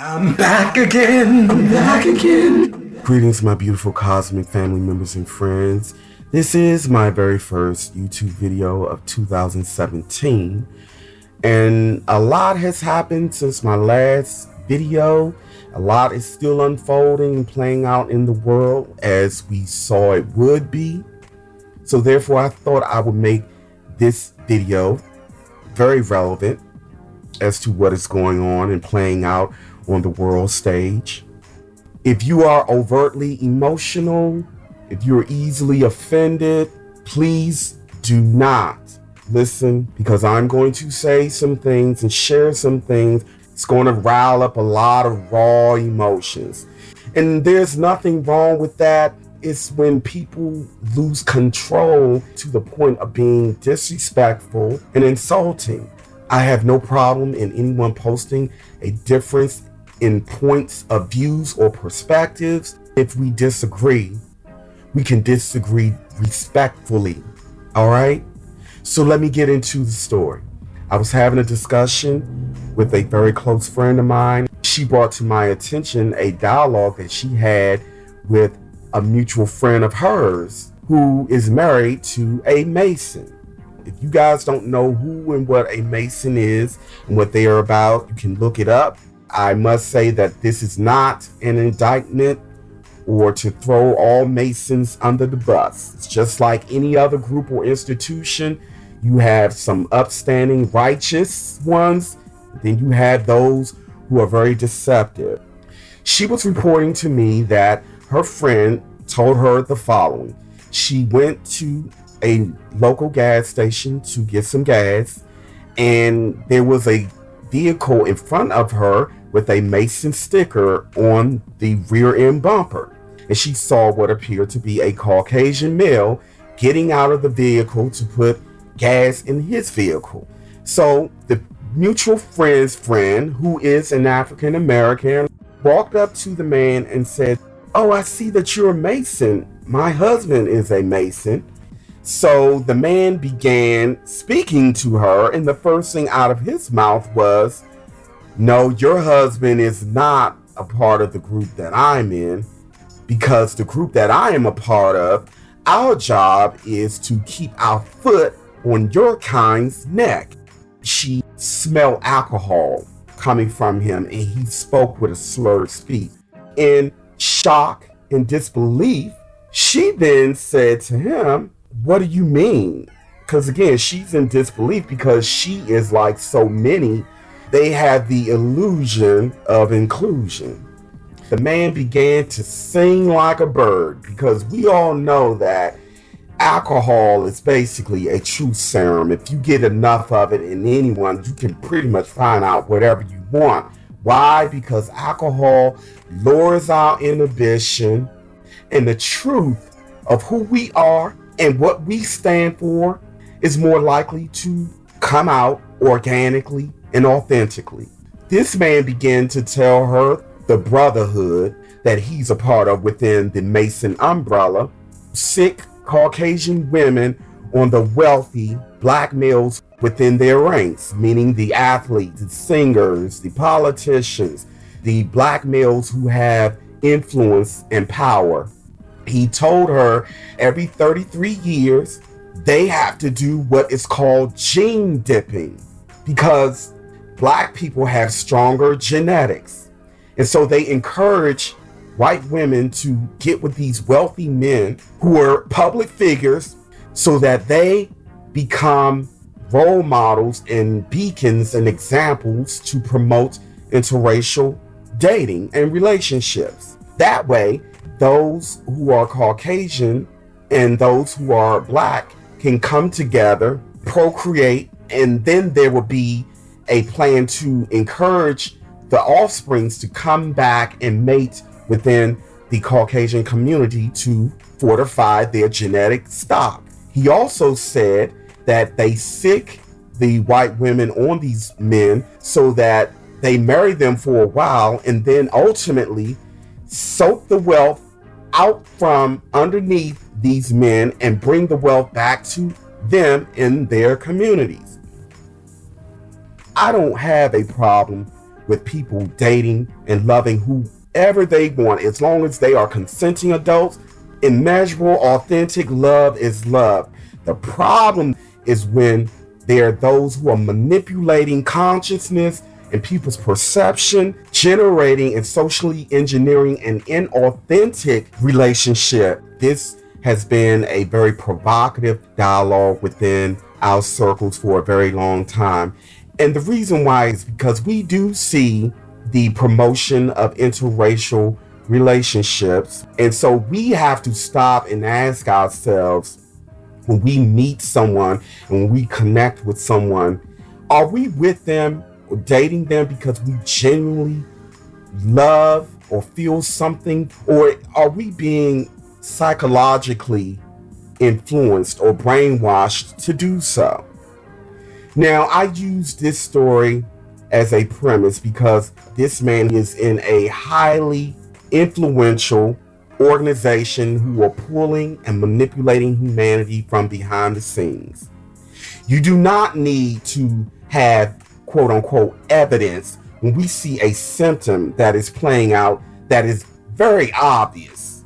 I'm back again. I'm back again. Greetings, my beautiful cosmic family members and friends. This is my very first YouTube video of 2017, and a lot has happened since my last video. A lot is still unfolding and playing out in the world as we saw it would be. So therefore, I thought I would make this video very relevant as to what is going on and playing out on the world stage. If you are overtly emotional, if you're easily offended, please do not listen, because I'm going to say some things and share some things. It's going to rile up a lot of raw emotions. And there's nothing wrong with that. It's when people lose control to the point of being disrespectful and insulting. I have no problem in anyone posting a difference in points of views or perspectives. If we disagree, we can disagree respectfully. All right? So let me get into the story. I was having a discussion with a very close friend of mine. She brought to my attention a dialogue that she had with a mutual friend of hers who is married to a Mason. If you guys don't know who and what a Mason is and what they are about, you can look it up. I must say that this is not an indictment or to throw all Masons under the bus. It's just like any other group or institution. You have some upstanding, righteous ones. Then you have those who are very deceptive. She was reporting to me that her friend told her the following. She went to a local gas station to get some gas, and there was a vehicle in front of her with a Mason sticker on the rear end bumper. And she saw what appeared to be a Caucasian male getting out of the vehicle to put gas in his vehicle. So the mutual friend's friend, who is an African American, walked up to the man and said, "Oh, I see that you're a Mason. My husband is a Mason." So the man began speaking to her, and the first thing out of his mouth was, "No, your husband is not a part of the group that I'm in, because the group that I am a part of, our job is to keep our foot on your kind's neck." She smelled alcohol coming from him, and he spoke with a slurred speech. In shock and disbelief, she then said to him, "What do you mean?" Because again, she's in disbelief because she is like so many. They have the illusion of inclusion. The man began to sing like a bird, because we all know that alcohol is basically a truth serum. If you get enough of it in anyone, you can pretty much find out whatever you want. Why? Because alcohol lowers our inhibition, and the truth of who we are and what we stand for is more likely to come out organically and authentically. This man began to tell her the brotherhood that he's a part of within the Mason umbrella, sick Caucasian women on the wealthy black males within their ranks, meaning the athletes, the singers, the politicians, the black males who have influence and power. He told her every 33 years, they have to do what is called gene dipping, because black people have stronger genetics. And so they encourage white women to get with these wealthy men who are public figures so that they become role models and beacons and examples to promote interracial dating and relationships. That way, those who are Caucasian and those who are black can come together, procreate, and then there will be a plan to encourage the offsprings to come back and mate within the Caucasian community to fortify their genetic stock. He also said that they sick the white women on these men so that they marry them for a while and then ultimately soak the wealth out from underneath these men and bring the wealth back to them in their communities. I don't have a problem with people dating and loving whoever they want, as long as they are consenting adults. Immeasurable, authentic love is love. The problem is when there are those who are manipulating consciousness and people's perception, generating and socially engineering an inauthentic relationship. This has been a very provocative dialogue within our circles for a very long time. And the reason why is because we do see the promotion of interracial relationships. And so we have to stop and ask ourselves, when we meet someone and when we connect with someone, are we with them or dating them because we genuinely love or feel something? Or are we being psychologically influenced or brainwashed to do so? Now, I use this story as a premise because this man is in a highly influential organization who are pulling and manipulating humanity from behind the scenes. You do not need to have quote unquote evidence when we see a symptom that is playing out that is very obvious.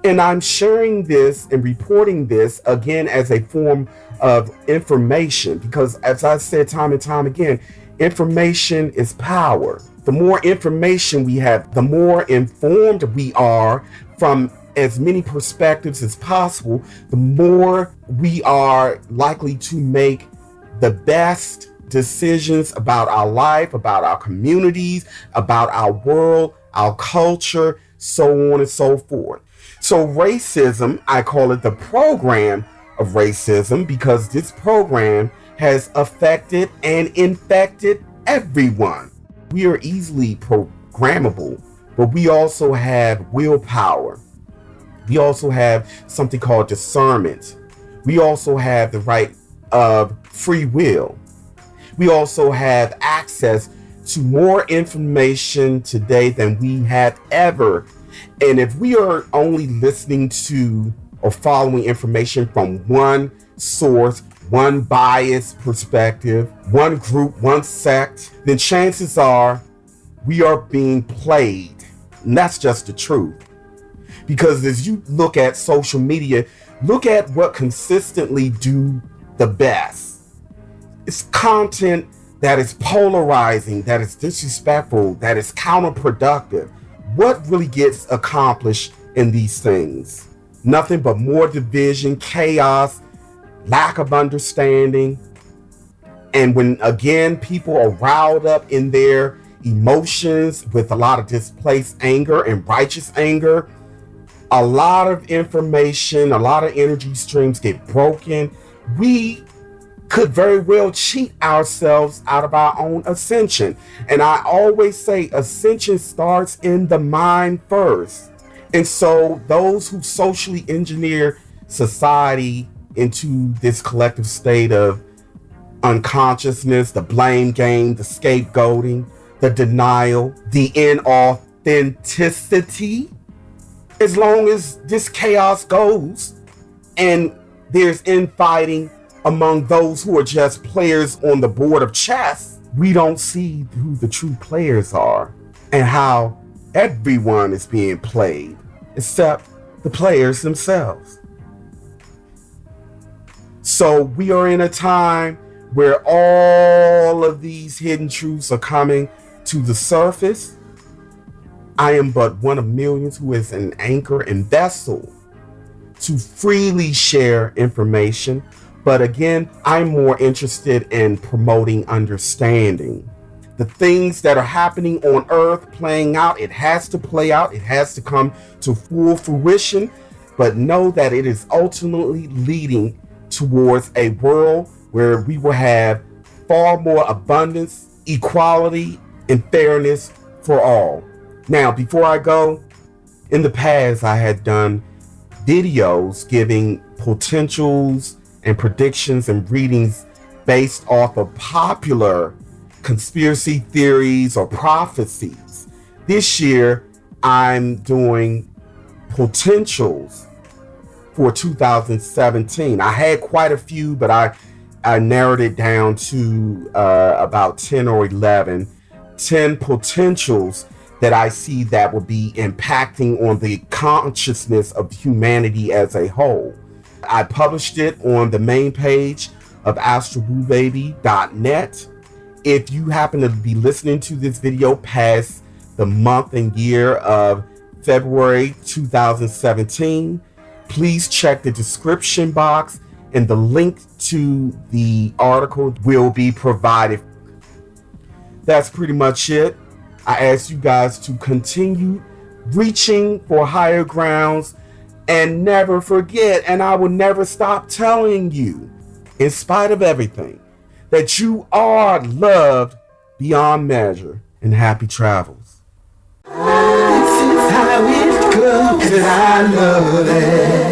And I'm sharing this and reporting this again as a form of information because, as I said time and time again, information is power. The more information we have, the more informed we are from as many perspectives as possible, the more we are likely to make the best decisions about our life, about our communities, about our world, our culture, so on and so forth. So racism, I call it the program of racism because this program has affected and infected everyone. We are easily programmable, but we also have willpower. We also have something called discernment. We also have the right of free will. We also have access to more information today than we have ever. And if we are only listening to or following information from one source, one biased perspective, one group, one sect, then chances are we are being played. And that's just the truth. Because as you look at social media, look at what consistently do the best. It's content that is polarizing, that is disrespectful, that is counterproductive. What really gets accomplished in these things? Nothing but more division, chaos, lack of understanding. And when again people are riled up in their emotions with a lot of displaced anger and righteous anger, a lot of information, a lot of energy streams get broken. We could very well cheat ourselves out of our own ascension. And I always say ascension starts in the mind first. And so those who socially engineer society into this collective state of unconsciousness, the blame game, the scapegoating, the denial, the inauthenticity, as long as this chaos goes and there's infighting among those who are just players on the board of chess, we don't see who the true players are and how everyone is being played except the players themselves. So we are in a time where all of these hidden truths are coming to the surface. I am but one of millions who is an anchor and vessel to freely share information. But again, I'm more interested in promoting understanding. The things that are happening on earth playing out, it has to play out. It has to come to full fruition. But know that it is ultimately leading towards a world where we will have far more abundance, equality, and fairness for all. Now, before I go, in the past, I had done videos giving potentials and predictions and readings based off of popular conspiracy theories or prophecies. This year, I'm doing potentials for 2017. I had quite a few, but I narrowed it down to about 10 or 11 10 potentials that I see that will be impacting on the consciousness of humanity as a whole. I published it on the main page of AstralBooBaby.net. If you happen to be listening to this video past the month and year of February 2017, please check the description box and the link to the article will be provided. That's pretty much it. I ask you guys to continue reaching for higher grounds and never forget, and I will never stop telling you, in spite of everything, that you are loved beyond measure, and happy travels. This is how it goes, and I love it.